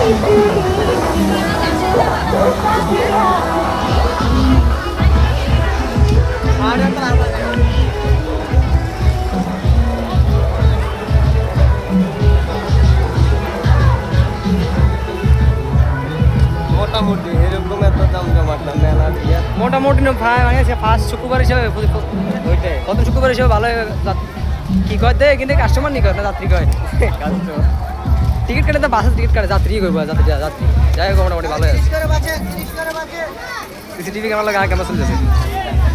মোটামুটি এরকম এত দাম জমাটা মেলা মোটামুটি মানে ফার্স্ট শুক্রবার হিসেবে ওইটাই প্রথম শুক্রবার হিসেবে ভালো কি কয় দেয় কিন্তু কাস্টমার নি কয় না যাত্রী কয় টিকিট কাটে তো বাসের টিকিট কাটে যাত্রী করবো যাত্রী যাই হোক মোটামুটি ভালো আছে সিসিটিভি ক্যামেরা লাগা ক্যামেরা চলতেছে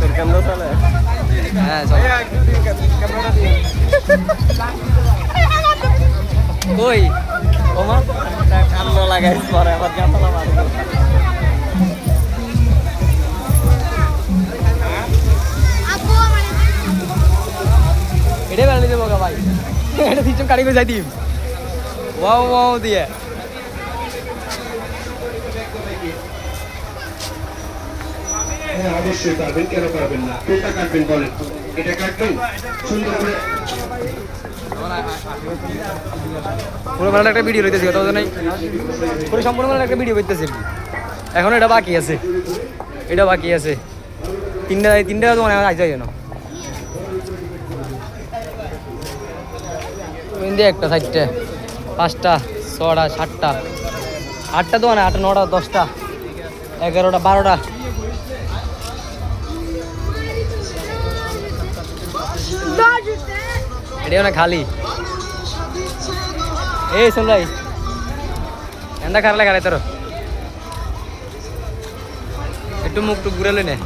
তোর ক্যামেরা চলে হ্যাঁ চলে কই ওমা কান্না লাগাইছ পরে আবার ক্যামেরা মারবে এটাই বেড়ালে দেবো ভাই এটা তিনজন কাড়ি করে যাই দিম ওয়াও ওয়াও দিয়ে অবশ্যই পারবেন, কেন পারবেন না? কোনটা কাটবেন বলেন? এটা কাটবেন সুন্দর করে। পুরো মেলাটা একটা ভিডিও রইতেছে কথা নাই পুরো সম্পূর্ণ মেলাটা একটা ভিডিও করতেছে এখন এটা বাকি আছে তিনটা তো মানে আজ যায় না একটা 4টা 5টা 6টা 7টা 8টা তো মানে 8টা 9টা 10টা 11টা 12টা এটা না খালি এই শোন ভাই এন্দা খারাপ লাগে তোর একটু মুখ টুক ঘুরে লই না